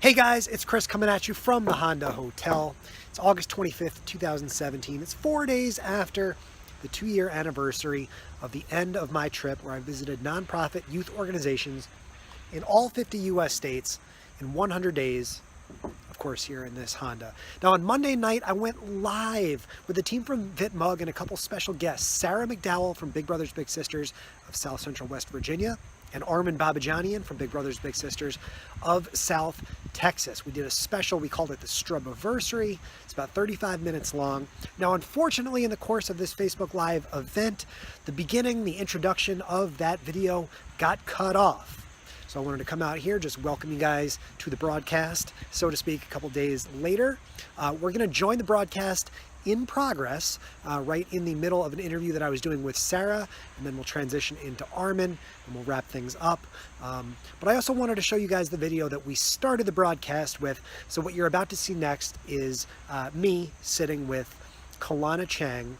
Hey guys, it's Chris coming at you from the Honda Hotel. It's August 25th, 2017. It's 4 days after the 2-year anniversary of the end of my trip where I visited nonprofit youth organizations in all 50 US states in 100 days, of course, here in this Honda. Now on Monday night, I went live with a team from VitMug and a couple special guests, Sarah McDowell from Big Brothers Big Sisters of South Central West Virginia, and Armin Babajanian from Big Brothers Big Sisters of South Texas. We did a special, we called it the Strub-iversary. It's about 35 minutes long. Now, unfortunately, in the course of this Facebook Live event, the beginning, the introduction of that video got cut off. So I wanted to come out here, just welcome you guys to the broadcast, so to speak, a couple days later. We're gonna join the broadcast in progress, right in the middle of an interview that I was doing with Sarah, and then we'll transition into Armin and we'll wrap things up. But I also wanted to show you guys the video that we started the broadcast with. So what you're about to see next is me sitting with Kalana Chang,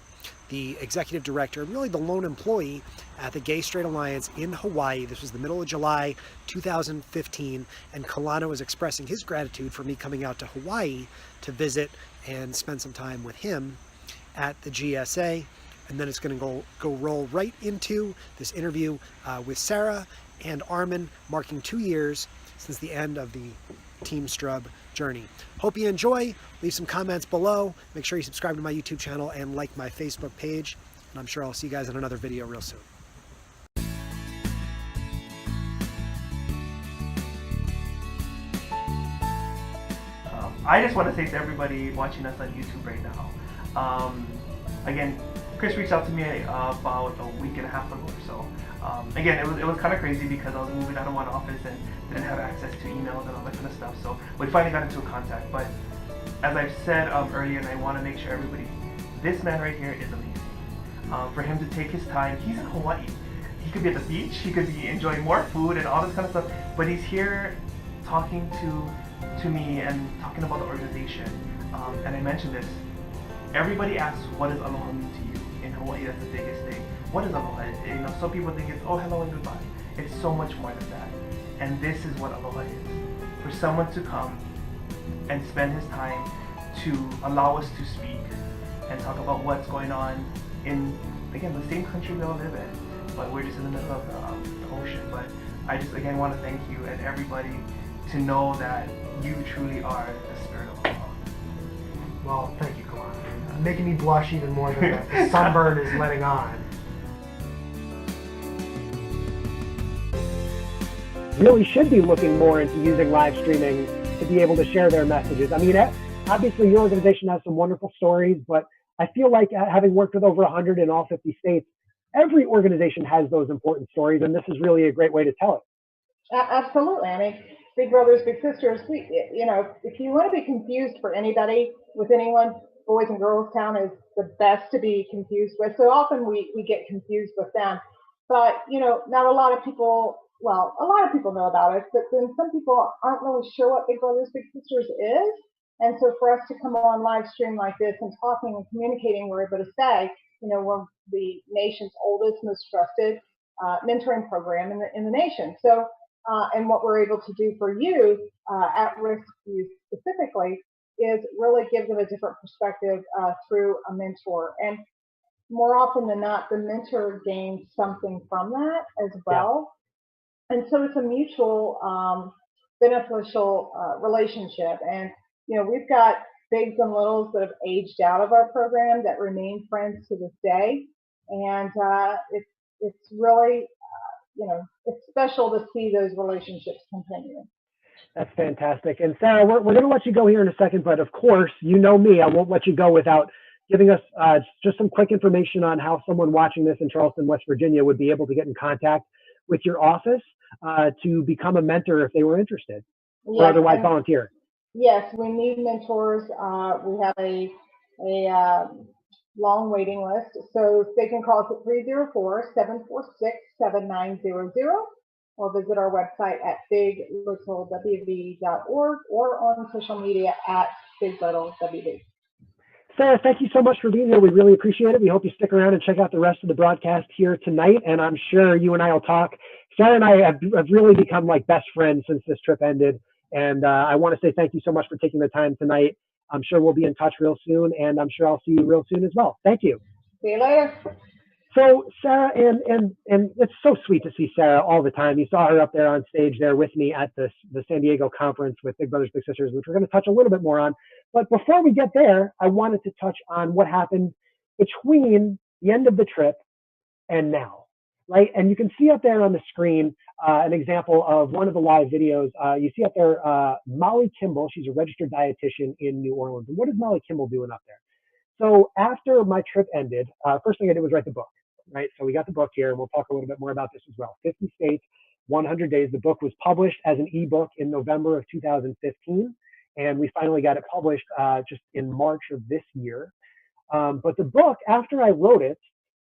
the executive director, and really the lone employee at the Gay Straight Alliance in Hawaii. This was the middle of July 2015, and Kalana was expressing his gratitude for me coming out to Hawaii to visit and spend some time with him at the GSA. And then it's going to go roll right into this interview with Sarah and Armin, marking 2 years since the end of the Team Strub journey. Hope you enjoy. Leave some comments below. Make sure you subscribe to my YouTube channel and like my Facebook page. And I'm sure I'll see you guys in another video real soon. I just want to say to everybody watching us on YouTube right now, again, Chris reached out to me about a week and a half ago or so. Again, it was kind of crazy because I was moving out of one office and didn't have access to emails and all that kind of stuff. So we finally got into contact. But as I've said earlier, and I want to make sure everybody, this man right here is amazing. For him to take his time, he's in Hawaii. He could be at the beach, he could be enjoying more food and all this kind of stuff, but he's here talking to me and talking about the organization. And I mentioned this. Everybody asks, what does aloha mean to you? In Hawaii, that's the biggest thing. What is aloha? You know, some people think it's, oh, hello and goodbye. It's so much more than that. And this is what aloha is. For someone to come and spend his time to allow us to speak and talk about what's going on in, again, the same country we all live in, but we're just in the middle of the ocean. But I just, again, want to thank you and everybody to know that you truly are the spirit of aloha. Well, thank you, Kalana. Making me blush even more than the sunburn is letting on. Really should be looking more into using live streaming to be able to share their messages. I mean, obviously your organization has some wonderful stories, but I feel like having worked with over 100 in all 50 states, every organization has those important stories, and this is really a great way to tell it. Absolutely. I mean, Big Brothers Big Sisters, you know, if you want to be confused for anybody, with anyone, Boys and Girls Town is the best to be confused with. So often we get confused with them. But, you know, not a lot of people, well, a lot of people know about it, but then some people aren't really sure what Big Brothers Big Sisters is. And so for us to come on live stream like this and talking and communicating, we're able to say, you know, we're the nation's oldest, most trusted mentoring program in the nation. So, and what we're able to do for youth, at-risk youth specifically, is really give them a different perspective through a mentor. And more often than not, the mentor gains something from that as well. Yeah. And so it's a mutual beneficial relationship. And, you know, we've got bigs and littles that have aged out of our program that remain friends to this day. And it's really, you know, it's special to see those relationships continue. That's fantastic. And Sarah, we're going to let you go here in a second, but of course, you know me, I won't let you go without giving us just some quick information on how someone watching this in Charleston, West Virginia would be able to get in contact with your office to become a mentor if they were interested, or otherwise volunteer. Yes, we need mentors. We have a long waiting list, so they can call us at 304-746-7900. or visit our website at biglittlewv.org or on social media at biglittlewv. Sarah, thank you so much for being here. We really appreciate it. We hope you stick around and check out the rest of the broadcast here tonight, and I'm sure you and I will talk. Sarah and I have really become like best friends since this trip ended, And I want to say thank you so much for taking the time tonight. I'm sure we'll be in touch real soon, and I'm sure I'll see you real soon as well. Thank you. See you later. So Sarah, and it's so sweet to see Sarah all the time. You saw her up there on stage there with me at the San Diego conference with Big Brothers Big Sisters, which we're going to touch a little bit more on. But before we get there, I wanted to touch on what happened between the end of the trip and now, right? And you can see up there on the screen an example of one of the live videos. You see up there Molly Kimball. She's a registered dietitian in New Orleans. And what is Molly Kimball doing up there? So after my trip ended, first thing I did was write the book, right? So we got the book here, and we'll talk a little bit more about this as well. 50 States, 100 Days. The book was published as an ebook in November of 2015, and we finally got it published just in March of this year. But the book, after I wrote it,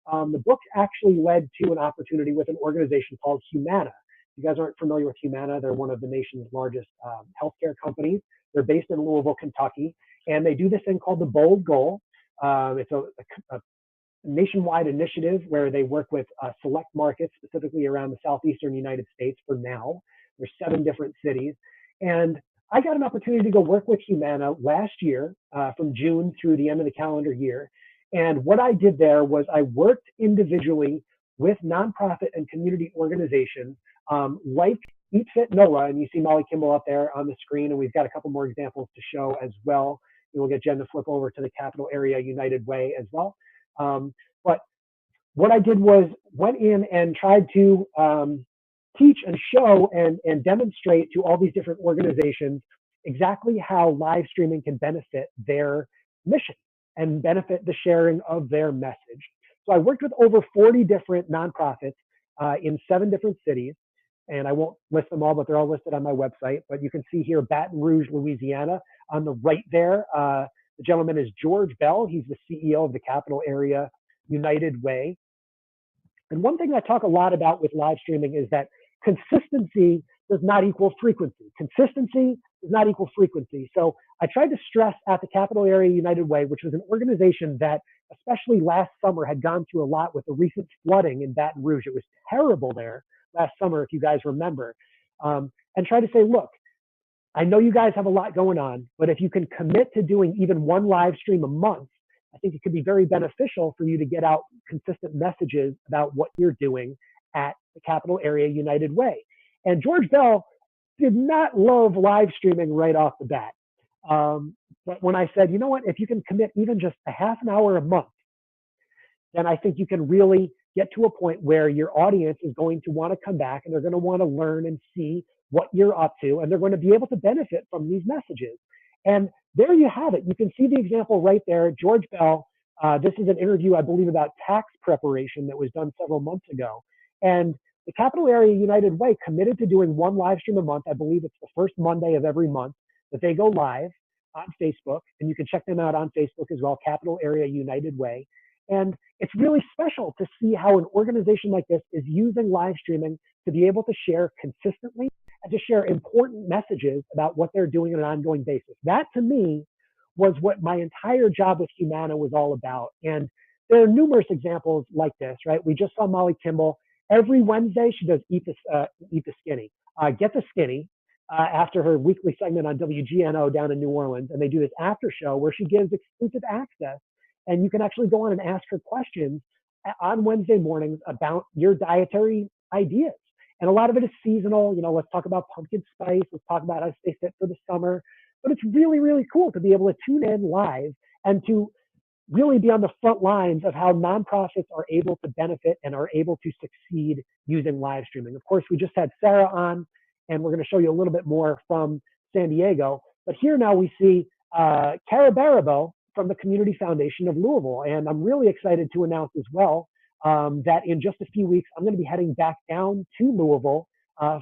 the book actually led to an opportunity with an organization called Humana. If you guys aren't familiar with Humana, they're one of the nation's largest healthcare companies. They're based in Louisville, Kentucky, and they do this thing called the Bold Goal. It's a nationwide initiative where they work with select markets, specifically around the southeastern United States for now. There's 7 different cities. And I got an opportunity to go work with Humana last year from June through the end of the calendar year. And what I did there was I worked individually with nonprofit and community organizations like Eat Fit NOLA, and you see Molly Kimball up there on the screen, and we've got a couple more examples to show as well. We'll get Jen to flip over to the Capital Area United Way as well. But what I did was went in and tried to teach and show and demonstrate to all these different organizations exactly how live streaming can benefit their mission and benefit the sharing of their message. So I worked with over 40 different nonprofits in 7 different cities. And I won't list them all, but they're all listed on my website. But you can see here Baton Rouge, Louisiana. On the right there, the gentleman is George Bell. He's the CEO of the Capital Area United Way. And one thing I talk a lot about with live streaming is that consistency does not equal frequency. Consistency does not equal frequency. So I tried to stress at the Capital Area United Way, which was an organization that, especially last summer, had gone through a lot with the recent flooding in Baton Rouge. It was terrible there last summer, if you guys remember, and try to say, look, I know you guys have a lot going on, but if you can commit to doing even one live stream a month, I think it could be very beneficial for you to get out consistent messages about what you're doing at the Capital Area United Way. And George Bell did not love live streaming right off the bat. But when I said, you know what, if you can commit even just a half an hour a month, then I think you can really get to a point where your audience is going to want to come back and they're going to want to learn and see what you're up to, and they're going to be able to benefit from these messages. And there you have it. You can see the example right there. George Bell, this is an interview, I believe, about tax preparation that was done several months ago. And the Capital Area United Way committed to doing one live stream a month. I believe it's the first Monday of every month that they go live on Facebook. And you can check them out on Facebook as well, Capital Area United Way. And it's really special to see how an organization like this is using live streaming to be able to share consistently and to share important messages about what they're doing on an ongoing basis. That, to me, was what my entire job with Humana was all about. And there are numerous examples like this, right? We just saw Molly Kimball. Every Wednesday, she does Eat the Skinny. Get the Skinny after her weekly segment on WGNO down in New Orleans. And they do this after show where she gives exclusive access. And you can actually go on and ask her questions on Wednesday mornings about your dietary ideas. And a lot of it is seasonal. You know, let's talk about pumpkin spice. Let's talk about how to stay fit for the summer. But it's really, really cool to be able to tune in live and to really be on the front lines of how nonprofits are able to benefit and are able to succeed using live streaming. Of course, we just had Sarah on, and we're going to show you a little bit more from San Diego. But here now we see Cara Barabo from the Community Foundation of Louisville. And I'm really excited to announce as well that in just a few weeks, I'm going to be heading back down to Louisville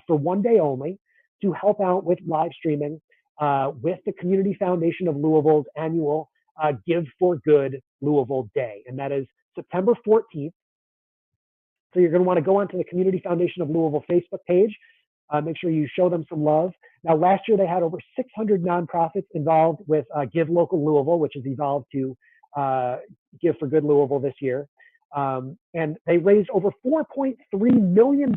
for one day only to help out with live streaming with the Community Foundation of Louisville's annual Give for Good Louisville Day. And that is September 14th. So you're going to want to go onto the Community Foundation of Louisville Facebook page. Make sure you show them some love. Now, last year they had over 600 nonprofits involved with Give Local Louisville, which has evolved to Give for Good Louisville this year. And they raised over $4.3 million.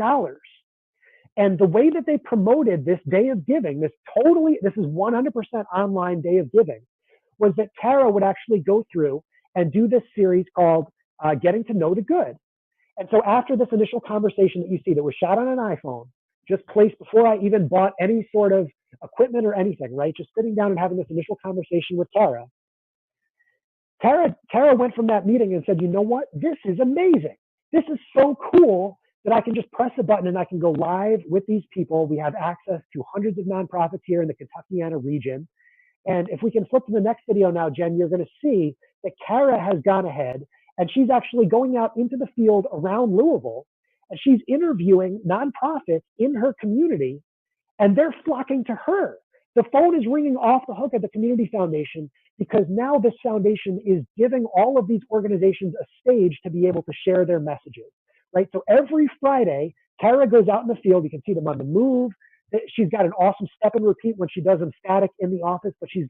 And the way that they promoted this day of giving, this is 100% online day of giving, was that Tara would actually go through and do this series called Getting to Know the Good. And so after this initial conversation that you see that was shot on an iPhone, just placed before I even bought any sort of equipment or anything, right? Just sitting down and having this initial conversation with Tara. Tara went from that meeting and said, you know what? This is amazing. This is so cool that I can just press a button and I can go live with these people. We have access to hundreds of nonprofits here in the Kentuckiana region. And if we can flip to the next video now, Jen, you're going to see that Kara has gone ahead and she's actually going out into the field around Louisville and she's interviewing nonprofits in her community and they're flocking to her. The phone is ringing off the hook at the Community Foundation because now this foundation is giving all of these organizations a stage to be able to share their messages, right? So every Friday, Kara goes out in the field. You can see them on the move. She's got an awesome step and repeat when she does them static in the office, but she's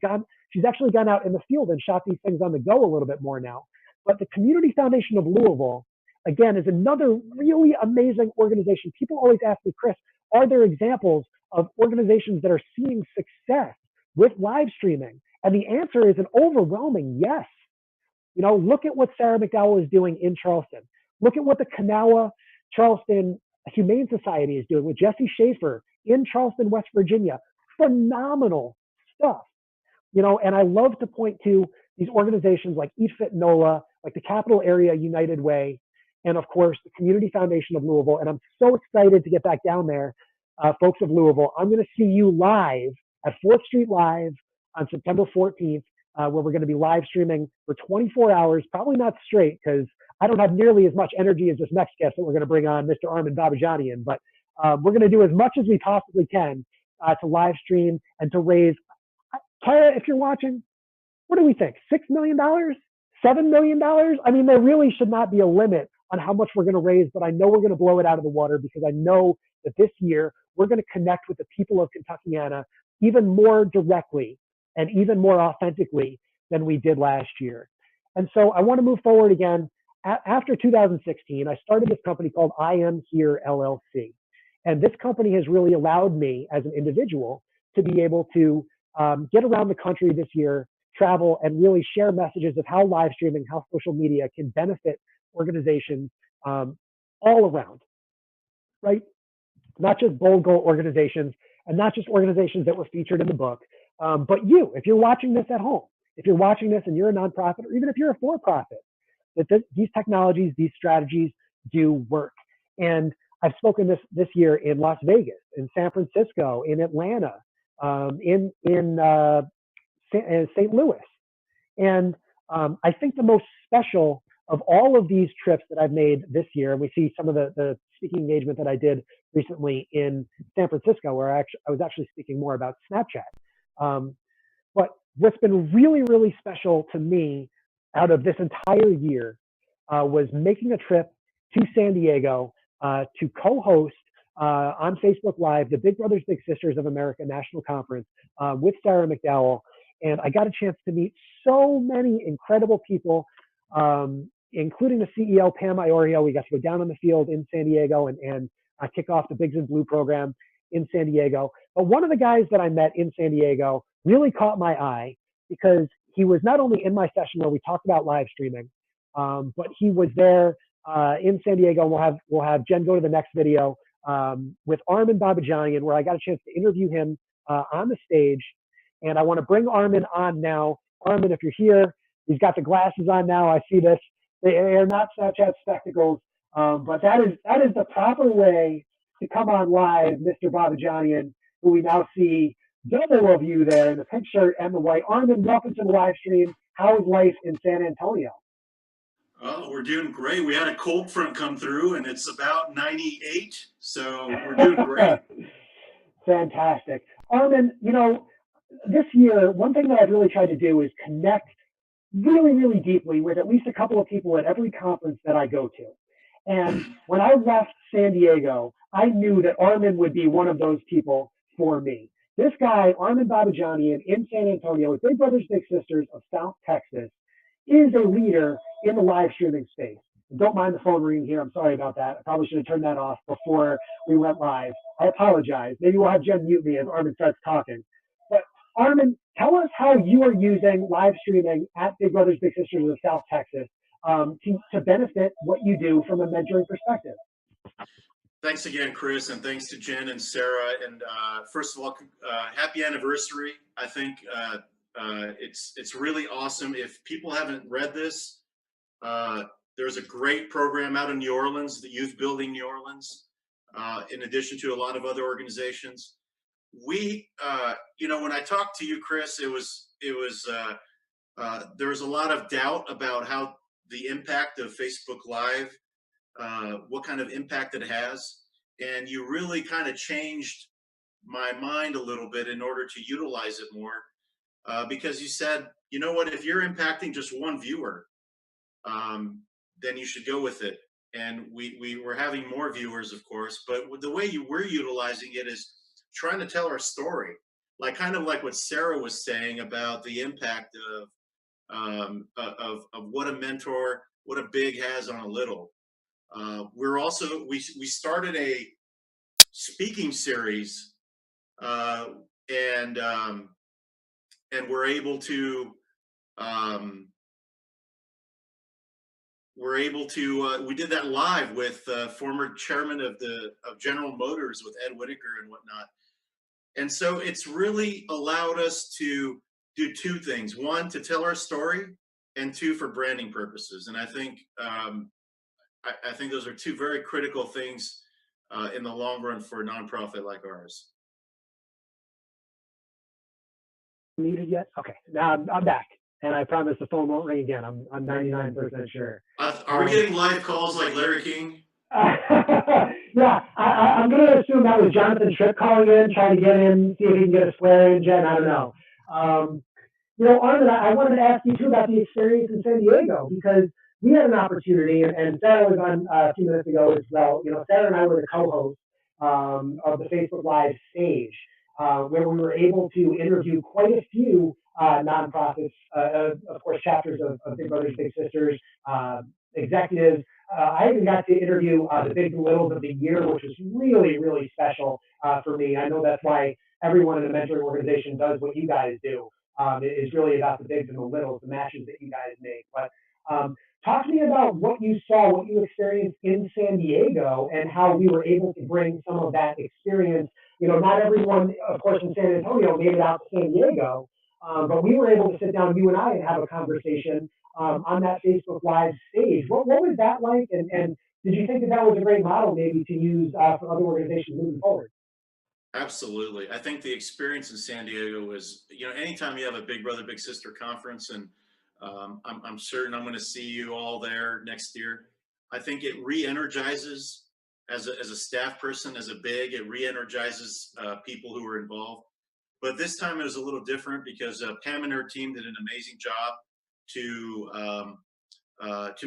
actually gone out in the field and shot these things on the go a little bit more now. But the Community Foundation of Louisville, again, is another really amazing organization. People always ask me, Chris, are there examples of organizations that are seeing success with live streaming? And the answer is an overwhelming yes. You know, look at what Sarah McDowell is doing in Charleston. Look at what the Kanawha Charleston Humane Society is doing with Jesse Schaefer in Charleston, West Virginia. Phenomenal stuff. You know, and I love to point to these organizations like Eat Fit NOLA, like the Capital Area United Way, and of course, the Community Foundation of Louisville. And I'm so excited to get back down there, folks of Louisville. I'm going to see you live at 4th Street Live on September 14th, where we're going to be live streaming for 24 hours, probably not straight because I don't have nearly as much energy as this next guest that we're going to bring on, Mr. Armin Babajanian, but we're going to do as much as we possibly can to live stream and to raise. Kara, if you're watching, what do we think? $6 million? $7 million? I mean, there really should not be a limit on how much we're going to raise, but I know we're going to blow it out of the water because I know that this year we're going to connect with the people of Kentuckiana even more directly and even more authentically than we did last year. And so I want to move forward again. After 2016, I started this company called I Am Here LLC. And this company has really allowed me as an individual to be able to get around the country this year, travel, and really share messages of how live streaming, how social media can benefit organizations all around, right? Not just bold goal organizations and not just organizations that were featured in the book, but you, if you're watching this at home, if you're watching this and you're a nonprofit, or even if you're a for-profit, that these technologies, these strategies do work. And I've spoken this year in Las Vegas, in San Francisco, in Atlanta, in St. Louis. And I think the most special of all of these trips that I've made this year, and we see some of the speaking engagement that I did recently in San Francisco, where I was actually speaking more about Snapchat. But what's been really, really special to me out of this entire year was making a trip to San Diego to co-host on Facebook Live the Big Brothers Big Sisters of America National Conference with Sarah McDowell. And I got a chance to meet so many incredible people, including the CEO, Pam Iorio. We got to go down on the field in San Diego and kick off the Bigs in Blue program in San Diego. But one of the guys that I met in San Diego really caught my eye because he was not only in my session where we talked about live streaming, but he was there in San Diego. We'll have Jen go to the next video with Armin Babajanian, where I got a chance to interview him on the stage. And I want to bring Armin on now. Armin, if you're here, he's got the glasses on now. I see this. They are not Snapchat spectacles, but that is the proper way to come on live, Mr. Babajanian, who we now see double of you there in the pink shirt and the white. Armin, welcome to the live stream. How is life in San Antonio? Oh, we're doing great. We had a cold front come through, and it's about 98, so we're doing great. Fantastic. Armin, you know, this year, one thing that I've really tried to do is connect really, really deeply with at least a couple of people at every conference that I go to. And when I left San Diego, I knew that Armin would be one of those people for me. This guy, Armin Babajanian, in San Antonio with Big Brothers Big Sisters of South Texas, is a leader in the live streaming space. Don't mind the phone ringing here. I'm sorry about that. I probably should have turned that off before we went live. I apologize. Maybe we'll have Jen mute me as Armin starts talking. But Armin, tell us how you are using live streaming at Big Brothers Big Sisters of South Texas to benefit what you do from a mentoring perspective. Thanks again, Chris, and thanks to Jen and Sarah. And first of all, happy anniversary. I think it's really awesome. If people haven't read this, there's a great program out in New Orleans, the Youth Building New Orleans, in addition to a lot of other organizations. We, when I talked to you, Chris, there was a lot of doubt about how the impact of Facebook Live, what kind of impact it has. And you really kind of changed my mind a little bit in order to utilize it more, because you said, you know what, if you're impacting just one viewer, then you should go with it. And we were having more viewers, of course, but the way we're utilizing it is trying to tell our story, like kind of like what Sarah was saying about the impact of what a mentor, what a big has on a little. We're also we started a speaking series, and we're able to we did that live with former chairman of General Motors with Ed Whitaker and whatnot. And so it's really allowed us to do two things: one, to tell our story, and two, for branding purposes. And I think I think those are two very critical things in the long run for a nonprofit like ours. Muted yet? Okay, now I'm back, and I promise the phone won't ring again. I'm 99% sure. Are we getting live calls like Larry King? Yeah, I'm going to assume that was Jonathan Tripp calling in, trying to get in, see if he can get a swear in, Jen. I don't know. Armin, I wanted to ask you too about the experience in San Diego, because we had an opportunity, and Sarah was on a few minutes ago as well. Sarah and I were the co-hosts of the Facebook Live stage, where we were able to interview quite a few nonprofits, of course, chapters of Big Brothers Big Sisters, executives. I even got to interview the Bigs and Littles of the Year, which was really, really special for me. I know that's why everyone in a mentoring organization does what you guys do. It is really about the bigs and the littles, the matches that you guys make. But talk to me about what you saw, what you experienced in San Diego, and how we were able to bring some of that experience. Not everyone, of course, in San Antonio made it out to San Diego, but we were able to sit down, you and I, and have a conversation on that Facebook Live stage. What was that like? And did you think that was a great model maybe to use for other organizations moving forward? Absolutely. I think the experience in San Diego was, anytime you have a Big Brother Big Sister conference, and I'm certain I'm going to see you all there next year. I think it re-energizes as a staff person, as a big, it re-energizes people who are involved. But this time it was a little different because Pam and her team did an amazing job to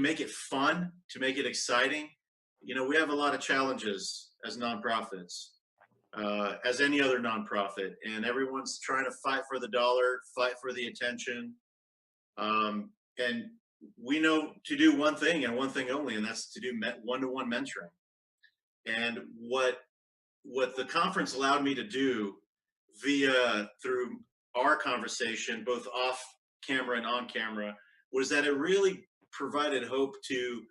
make it fun, to make it exciting. We have a lot of challenges as nonprofits, as any other nonprofit, and everyone's trying to fight for the dollar, fight for the attention. And we know to do one thing and one thing only, and that's to do one-to-one mentoring. And what the conference allowed me to do through our conversation, both off camera and on camera, was that it really provided hope to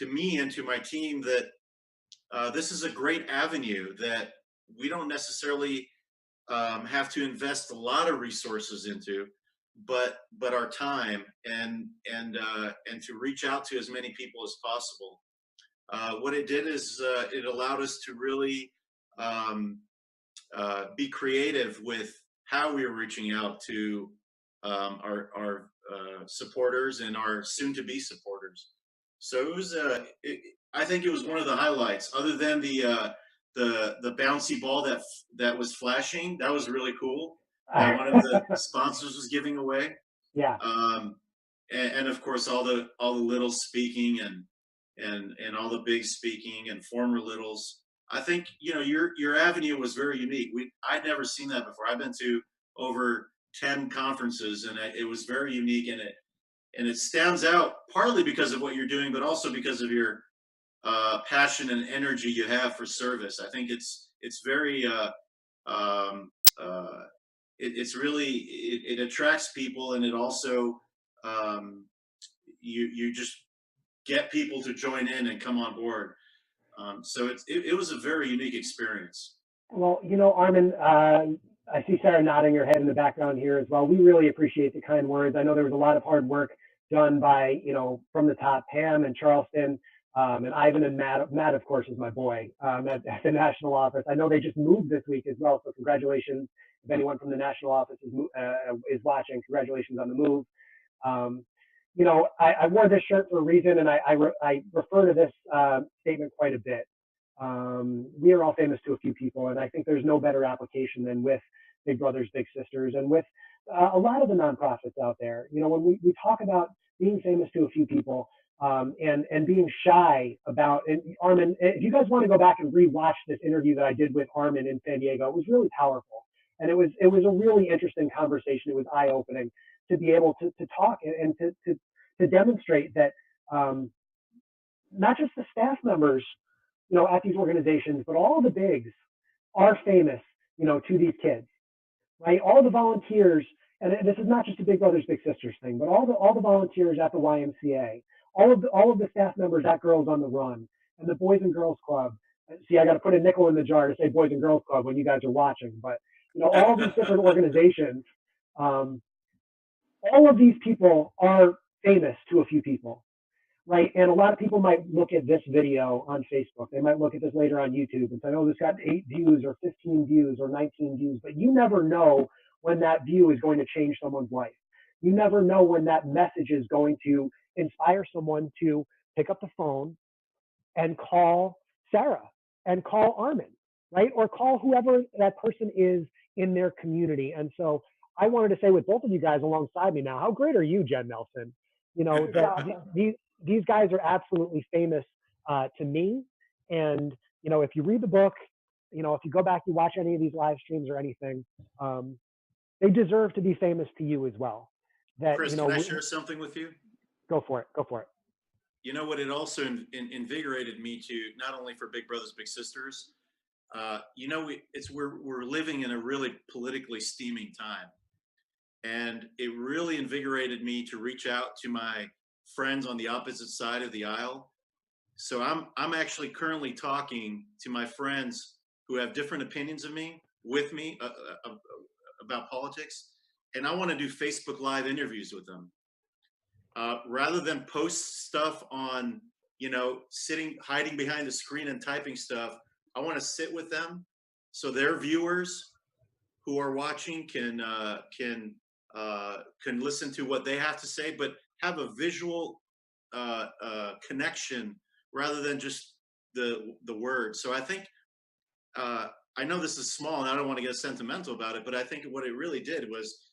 me and to my team that this is a great avenue that we don't necessarily have to invest a lot of resources into, but our time and to reach out to as many people as possible. What it did is it allowed us to really be creative with how we were reaching out to our supporters and our soon-to-be supporters. So it was I think it was one of the highlights, other than the bouncy ball that was flashing. That was really cool. That one of the sponsors was giving away. Yeah. And of course all the littles speaking and all the big speaking and former littles. I think your avenue was very unique. I'd never seen that before. I've been to over 10 conferences, and it was very unique, and and it stands out partly because of what you're doing, but also because of your passion and energy you have for service. I think it's very um, it's really it attracts people, and it also um, you just get people to join in and come on board. So it was a very unique experience. Well, Armin, I see Sarah nodding her head in the background here as well. We really appreciate the kind words. I know there was a lot of hard work done by, from the top, Pam and Charleston, and Ivan and Matt. Matt, of course, is my boy at the national office. I know they just moved this week as well, so congratulations. If anyone from the national office is watching, congratulations on the move. Um, I wore this shirt for a reason, and I refer to this statement quite a bit. We are all famous to a few people, and I think there's no better application than with Big Brothers Big Sisters and with a lot of the nonprofits out there. When we talk about being famous to a few people, and being shy about, and Armin, if you guys want to go back and rewatch this interview that I did with Armin in San Diego, it was really powerful, and it was a really interesting conversation. It was eye opening to be able to talk and to demonstrate that not just the staff members at these organizations, but all the bigs are famous, to these kids, right? All the volunteers, and this is not just a Big Brothers Big Sisters thing, but all the volunteers at the YMCA, all of the staff members at Girls on the Run, and the Boys and Girls Club. See, I got to put a nickel in the jar to say Boys and Girls Club when you guys are watching, but all of these different organizations, all of these people are famous to a few people. Right. And a lot of people might look at this video on Facebook. They might look at this later on YouTube and say, oh, this got 8 views or 15 views or 19 views. But you never know when that view is going to change someone's life. You never know when that message is going to inspire someone to pick up the phone and call Sarah and call Armin, right? Or call whoever that person is in their community. And so I wanted to say with both of you guys alongside me now, how great are you, Jen Nelson? That these guys are absolutely famous to me. And, if you read the book, if you go back, you watch any of these live streams or anything, they deserve to be famous to you as well. That, Chris, can I share something with you? Go for it. Go for it. You know what? It also invigorated me to not only for Big Brothers Big Sisters. We're living in a really politically steaming time, and it really invigorated me to reach out to my friends on the opposite side of the aisle. So I'm actually currently talking to my friends who have different opinions of me about politics, and I want to do Facebook Live interviews with them. Rather than post stuff on, hiding behind the screen and typing stuff, I want to sit with them so their viewers who are watching can listen to what they have to say, but have a visual connection rather than just the words. So I think I know this is small and I don't want to get sentimental about it, but I think what it really did was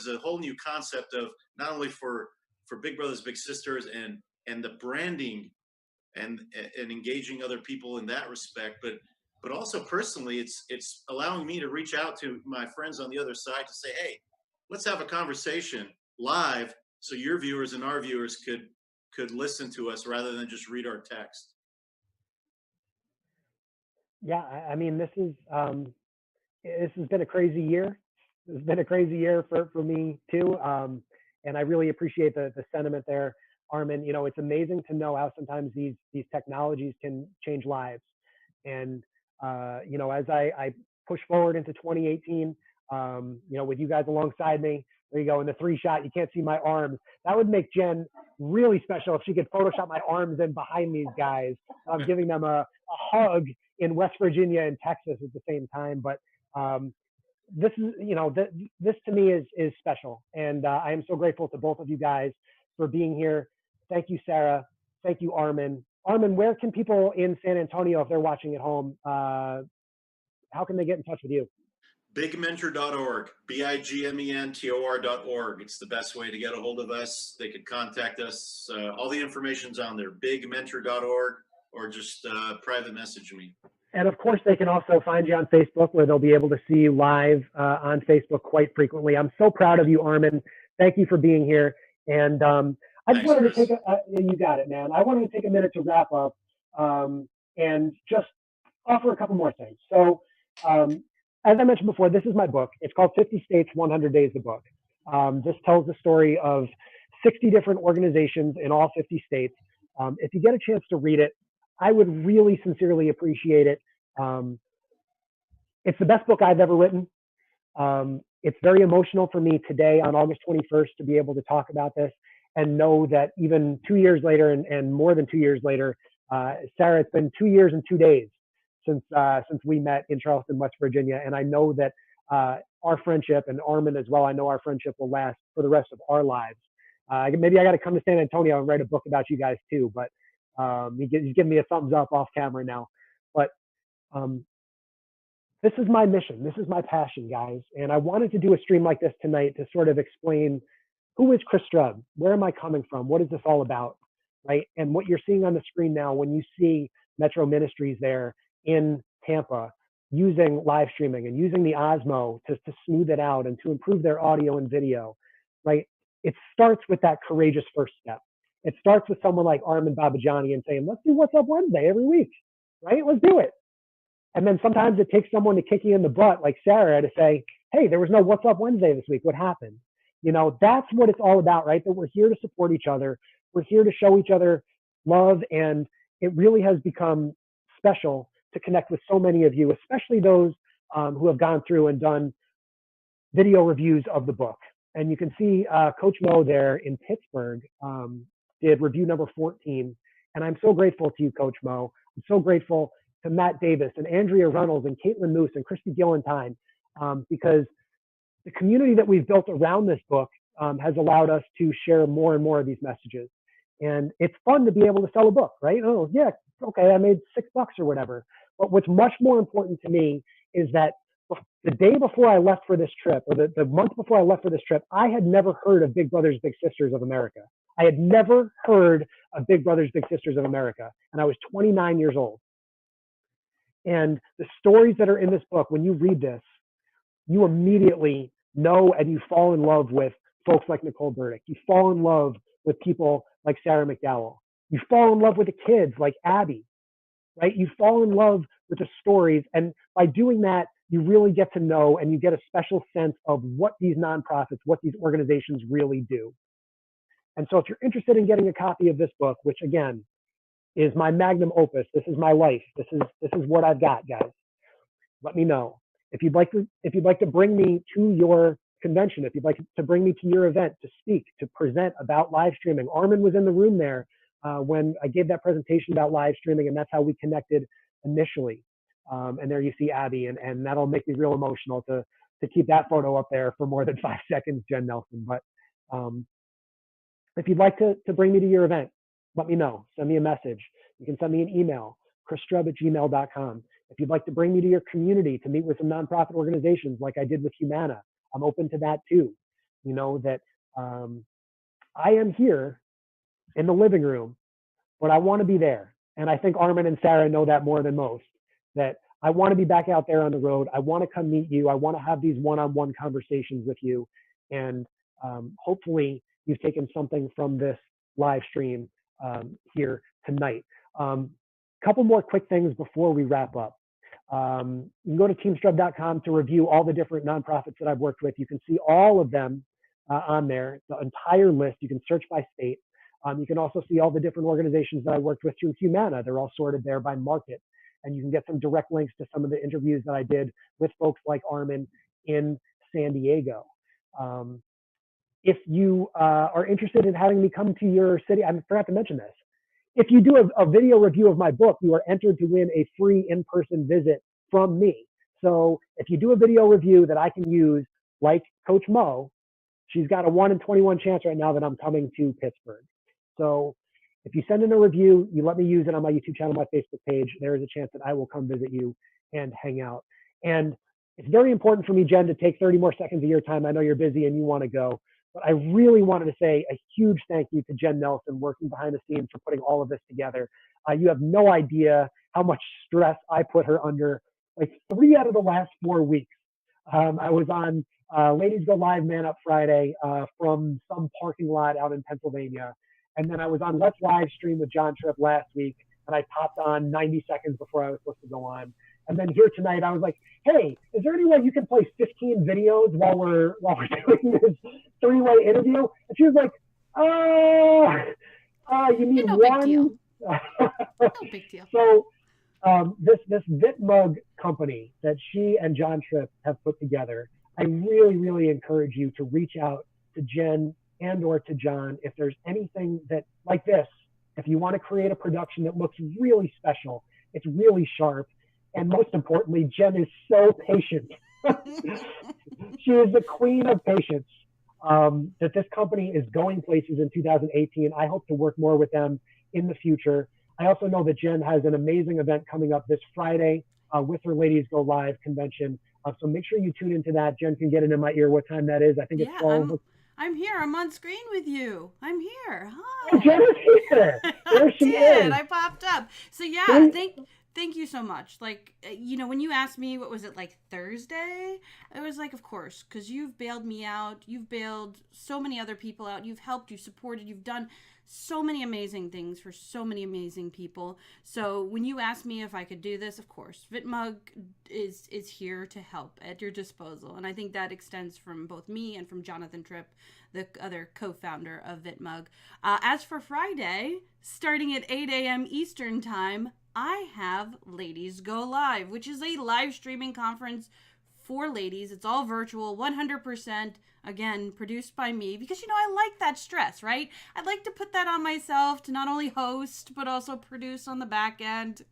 a whole new concept of not only for Big Brothers Big Sisters and the branding and engaging other people in that respect, but also personally, it's allowing me to reach out to my friends on the other side to say, hey, let's have a conversation live so your viewers and our viewers could listen to us rather than just read our text. Yeah, I mean, this has been a crazy year. It's been a crazy year for me too, and I really appreciate the sentiment there, Armin. It's amazing to know how sometimes these technologies can change lives, and as I push forward into 2018, with you guys alongside me. There you go. In the 3-shot, you can't see my arms. That would make Jen really special if she could Photoshop my arms in behind these guys. I'm giving them a hug in West Virginia and Texas at the same time. But this is, this to me is special. And I am so grateful to both of you guys for being here. Thank you, Sarah. Thank you, Armin. Armin, where can people in San Antonio, if they're watching at home, how can they get in touch with you? Bigmentor.org, BIGMENTOR.org. It's the best way to get a hold of us. They could contact us. All the information's on there, bigmentor.org, or just private message me. And of course, they can also find you on Facebook, where they'll be able to see you live on Facebook quite frequently. I'm so proud of you, Armin. Thank you for being here. And I just Thanks, wanted to Chris. take you got it, man. I wanted to take a minute to wrap up and just offer a couple more things. So, as I mentioned before, this is my book. It's called 50 States, 100 Days, the book. This tells the story of 60 different organizations in all 50 states. If you get a chance to read it, I would really sincerely appreciate it. It's the best book I've ever written. It's very emotional for me today on August 21st to be able to talk about this and know that even 2 years later and more than 2 years later, Sarah, it's been 2 years and 2 days since we met in Charleston, West Virginia, and I know that our friendship, and Armin as well, I know our friendship will last for the rest of our lives. Maybe I got to come to San Antonio and write a book about you guys too, but he's giving me a thumbs up off camera now. But this is my mission. This is my passion, guys. And I wanted to do a stream like this tonight to sort of explain who is Chris Strub? Where am I coming from? What is this all about? Right? And what you're seeing on the screen now, when you see Metro Ministries there in Tampa using live streaming and using the Osmo to smooth it out and to improve their audio and video, right? It starts with that courageous first step. It starts with someone like Armin Babajani and saying, let's do What's Up Wednesday every week, right? Let's do it. And then sometimes it takes someone to kick you in the butt, like Sarah, to say, hey, there was no What's Up Wednesday this week. What happened? You know, that's what it's all about, right? That we're here to support each other. We're here to show each other love. And it really has become special to connect with so many of you, especially those who have gone through and done video reviews of the book. And you can see Coach Mo there in Pittsburgh did review number 14. And I'm so grateful to you, Coach Mo. I'm so grateful to Matt Davis and Andrea Reynolds and Caitlin Moose and Christy Gillentine, because the community that we've built around this book has allowed us to share more and more of these messages. And it's fun to be able to sell a book, right? Oh, yeah, okay, I made $6 or whatever. But what's much more important to me is that the day before I left for this trip, or the month before I left for this trip, I had never heard of Big Brothers Big Sisters of America. I had never heard of Big Brothers Big Sisters of America, and I was 29 years old. And the stories that are in this book, when you read this, you immediately know and you fall in love with folks like Nicole Burdick. You fall in love with people like Sarah McDowell. You fall in love with the kids like Abby, right? You fall in love with the stories. And by doing that, you really get to know and you get a special sense of what these nonprofits, what these organizations really do. And so if you're interested in getting a copy of this book, which again is my magnum opus, this is my life, this is what I've got, guys, let me know. If you'd like to bring me to your convention, if you'd like to bring me to your event to speak, to present about live streaming, Armin was in the room there when I gave that presentation about live streaming, and that's how we connected initially. And there you see Abby, and that'll make me real emotional to keep that photo up there for more than 5 seconds, Jen Nelson. But if you'd like to bring me to your event, let me know. Send me a message. You can send me an email, chrisstrub@gmail.com. If you'd like to bring me to your community to meet with some nonprofit organizations like I did with Humana, I'm open to that too. You know that I am here in the living room, but I want to be there. And I think Armin and Sarah know that more than most, that I want to be back out there on the road. I want to come meet you. I want to have these one-on-one conversations with you. And hopefully you've taken something from this live stream here tonight. Couple more quick things before we wrap up. You can go to teamstrub.com to review all the different nonprofits that I've worked with. You can see all of them on there, the entire list. You can search by state. You can also see all the different organizations that I worked with through Humana. They're all sorted there by market. And you can get some direct links to some of the interviews that I did with folks like Armin in San Diego. If you are interested in having me come to your city, I forgot to mention this. If you do a video review of my book, you are entered to win a free in-person visit from me. So if you do a video review that I can use, like Coach Mo, she's got a 1 in 21 chance right now that I'm coming to Pittsburgh. So if you send in a review, you let me use it on my YouTube channel, my Facebook page, there is a chance that I will come visit you and hang out. And it's very important for me, Jen, to take 30 more seconds of your time. I know you're busy and you want to go. But I really wanted to say a huge thank you to Jen Nelson, working behind the scenes for putting all of this together. You have no idea how much stress I put her under. Like 3 out of the last 4 weeks, I was on Ladies Go Live Man Up Friday from some parking lot out in Pennsylvania. And then I was on Let's Live Stream with John Tripp last week, and I popped on 90 seconds before I was supposed to go on. And then here tonight, I was like, hey, is there any way you can play 15 videos while we're doing this three-way interview? And she was like, you mean no one? Big deal. No big deal. So this VitMug company that she and John Tripp have put together, I really, really encourage you to reach out to Jen and or to John if there's anything that like this, if you want to create a production that looks really special, it's really sharp, and most importantly, Jen is so patient. She is the queen of patience. That this company is going places in 2018. I hope to work more with them in the future. I also know that Jen has an amazing event coming up this Friday with her Ladies Go Live convention. So make sure you tune into that. Jen can get it in my ear what time that is. I think it's 12. I'm here. I'm on screen with you. I'm here. Hi. Oh, Jen is here. There she is. I popped up. So yeah, thank you so much. Like, when you asked me, what was it, like Thursday? I was like, of course, because you've bailed me out. You've bailed so many other people out. You've helped, you've supported, you've done so many amazing things for so many amazing people. So when you asked me if I could do this, of course, VitMug is here to help at your disposal. And I think that extends from both me and from Jonathan Tripp, the other co-founder of VitMug. As for Friday, starting at 8 a.m. Eastern time, I have Ladies Go Live, which is a live streaming conference for ladies. It's all virtual, 100%, again, produced by me, because, I like that stress, right? I'd like to put that on myself to not only host, but also produce on the back end.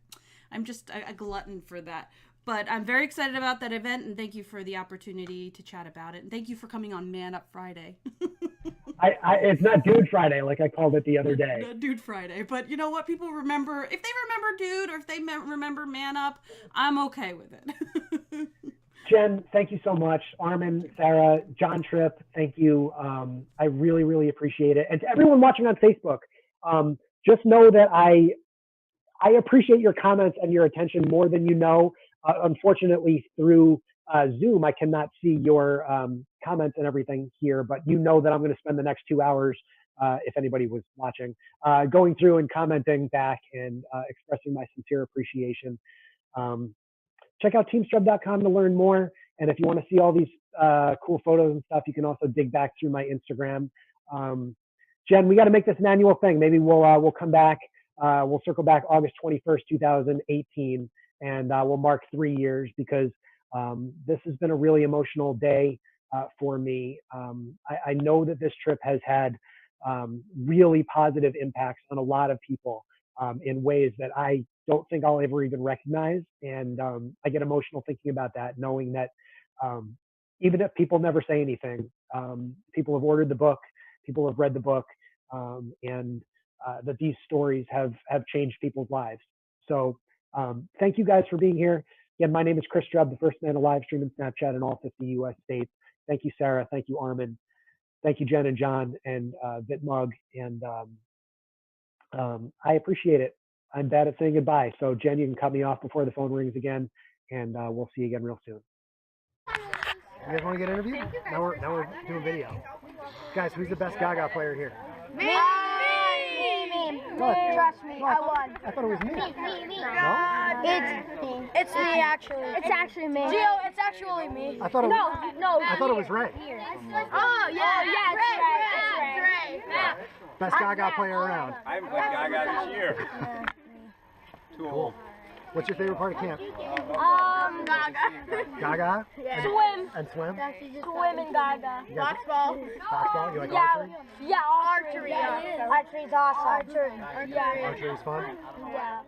I'm just a glutton for that. But I'm very excited about that event, and thank you for the opportunity to chat about it. And thank you for coming on Man Up Friday. It's not Dude Friday like I called it the other day. Dude Friday. But you know what? People remember, if they remember Dude or if they remember Man Up, I'm okay with it. Jen, thank you so much. Armin, Sarah, John Tripp, thank you. I really, really appreciate it. And to everyone watching on Facebook, just know that I appreciate your comments and your attention more than you know. Unfortunately, through Zoom, I cannot see your comments and everything here, but you know that I'm going to spend the next 2 hours, if anybody was watching, going through and commenting back and expressing my sincere appreciation. Check out teamstrub.com to learn more. And if you want to see all these cool photos and stuff, you can also dig back through my Instagram. Jen, we got to make this an annual thing. Maybe we'll come back. We'll circle back August 21st, 2018, and we'll mark 3 years, because this has been a really emotional day for me. I know that this trip has had really positive impacts on a lot of people in ways that I don't think I'll ever even recognize. And I get emotional thinking about that, knowing that even if people never say anything, people have ordered the book, people have read the book, and that these stories have changed people's lives. So thank you guys for being here. Again, my name is Chris Strub, the first man to live stream in Snapchat in all 50 US states. Thank you, Sarah. Thank you, Armin. Thank you, Jen and John and VitMug. And I appreciate it. I'm bad at saying goodbye. So Jen, you can cut me off before the phone rings again, and we'll see you again real soon. You guys want to get interviewed? Now we're doing video. Guys, who's the best Gaga player here? Me. Trust me, I won. I thought it was me. Me. No? It's me, actually. It's actually me. Gio, it's actually me. I thought it was, No. I thought it was Ray. Oh, yeah, it's Ray. Best Gaga player around. I haven't played Gaga this year. Too old. What's your favorite part of camp? Gaga. Gaga? Yeah. Swim. And swim? Swim and Gaga. Boxball. Boxball? You like archery? Yeah, archery. Archery's awesome. Archery. Archery's fun? Yeah.